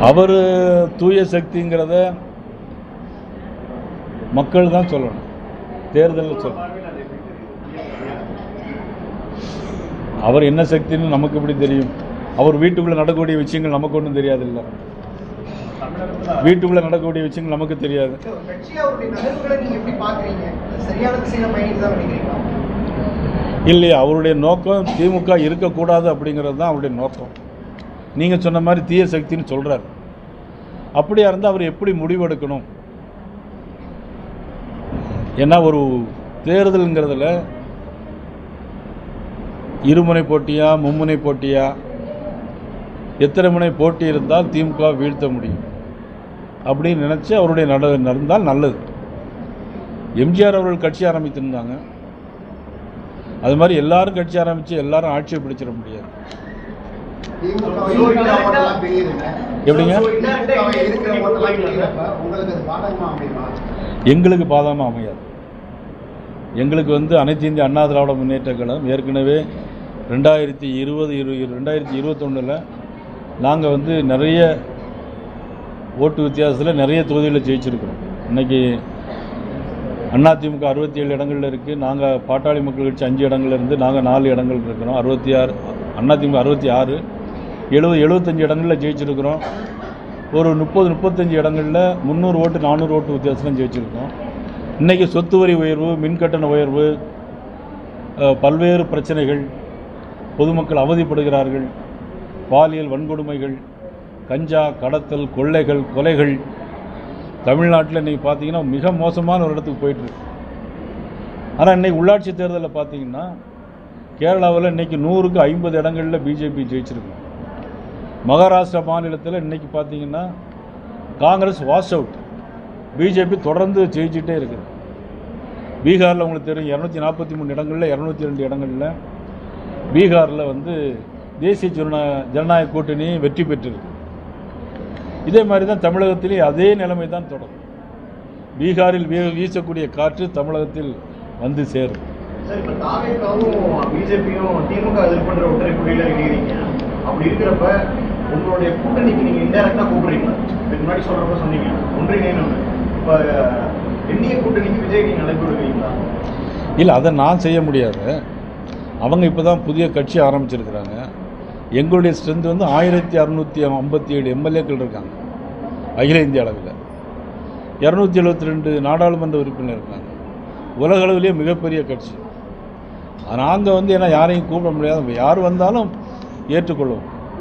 அவர் தூய சக்திங்கிறத மக்கள் தான் சொல்லணும், தேர்தலில் சொல்லணும். அவர் என்ன சக்தின்னு நமக்கு எப்படி தெரியும்? அவர் வீட்டுக்குள்ளே நடக்கக்கூடிய விஷயங்கள் நமக்கு ஒன்றும் தெரியாதுல்ல. வீட்டுக்குள்ளே நடக்கக்கூடிய விஷயங்கள் நமக்கு தெரியாது. இல்லையா, அவருடைய நோக்கம் திமுக இருக்கக்கூடாது அப்படிங்கிறது தான் அவருடைய நோக்கம். நீங்கள் சொன்ன மாதிரி தீய சக்தின்னு சொல்கிறார். அப்படியா இருந்தால் அவர் எப்படி முடிவெடுக்கணும்? ஏன்னா ஒரு தேர்தலுங்கிறதுல இருமுனை போட்டியா மும்முனை போட்டியா, எத்தனை முனை போட்டி இருந்தால் திமுக வீழ்த்த முடியும் அப்படின்னு நினச்சி அவருடைய நடந்தால் நல்லது. எம்ஜிஆர் அவர்கள் கட்சி ஆரம்பித்திருந்தாங்க, அது மாதிரி எல்லாரும் கட்சி ஆரம்பித்து எல்லாரும் ஆட்சியை பிடிச்சிட முடியாது. எப்படிங்க? எங்களுக்கு பாதகமாக அமையாது. எங்களுக்கு அனைத்து இந்திய அண்ணா திராவிட முன்னேற்ற கழகம் ஏற்கனவே 2021 நாங்கள் நிறைய ஓட்டு வித்தியாசத்தில் நிறைய தொகுதிகளில் ஜெயிச்சிருக்கிறோம். இன்றைக்கி அதிமுக 67 இடங்களில் இருக்குது. நாங்கள் பாட்டாளி மக்கள் கட்சி 5 இடங்கள்ல இருந்து நாங்கள் 4 இடங்கள் இருக்கிறோம். 66, அதிமுக 66, 75 இடங்களில் ஜெயிச்சிருக்கிறோம். ஒரு 30-35 இடங்களில் 300 ஓட்டு 400 ஓட்டு வித்தியாசம் ஜெயிச்சிருக்கோம். இன்றைக்கி சொத்து வரி உயர்வு, மின்கட்டண உயர்வு, பல்வேறு பிரச்சனைகள், பொதுமக்கள் அவதிப்படுகிறார்கள், பாலியல் வன்கொடுமைகள், கஞ்சா கடத்தல், கொள்ளைகள், கொலைகள் தமிழ்நாட்டில் இன்றைக்கி பார்த்தீங்கன்னா மிக மோசமான ஒரு இடத்துக்கு போயிட்டுருக்கு. ஆனால் இன்றைக்கி உள்ளாட்சி தேர்தலில் பார்த்தீங்கன்னா கேரளாவில் இன்றைக்கி 100க்கு 50 இடங்களில் பிஜேபி ஜெயிச்சிருக்கோம். மகாராஷ்டிரா மாநிலத்தில் இன்றைக்கி பார்த்தீங்கன்னா காங்கிரஸ் வாஷ் அவுட், பிஜேபி தொடர்ந்து ஜெயிச்சுட்டே இருக்குது. பீகாரில் உங்களுக்கு தெரியும் 243 இடங்களில் 202 இடங்களில் பீகாரில் தேசிய ஜனநாயக கூட்டணி வெற்றி பெற்றிருக்கு. இதே மாதிரி தான் தமிழகத்திலே அதே நிலைமை தான் தொடரும். பீகாரில் வீசக்கூடிய காற்று தமிழகத்தில் வந்து சேரும். பிஜேபியும் திமுக எதிர்பண்ற ஒற்றைக்குடியில் இருக்கிறீங்க. அப்படி இருக்கிறப்ப உங்களுடைய கூட்டணிக்கு நீங்க இன்டைரக்டா கூப்பிடுறீங்களா? இதுக்கு முன்னாடி சொல்றப்ப சொன்னீங்க ஒன்றிணைன்னு. இப்ப எண்ணிய கூட்டணிக்கு விஜய் நீங்க அழைப்பு விடுவீங்களா? இல்லை, அதை நான் செய்ய முடியாது. அவங்க இப்போ தான் புதிய கட்சி ஆரம்பிச்சிருக்கிறாங்க. எங்களுடைய ஸ்ட்ரென்த் 1657 எம்எல்ஏக்கள் இருக்காங்க அகில இந்திய அளவில். 272 நாடாளுமன்ற உறுப்பினர் இருக்காங்க. உலக அளவிலேயே மிகப்பெரிய கட்சி. நாங்கள் ஏன்னா யாரையும் கூப்பிட முடியாது. யார் வந்தாலும் ஏற்றுக்கொள்வோம்.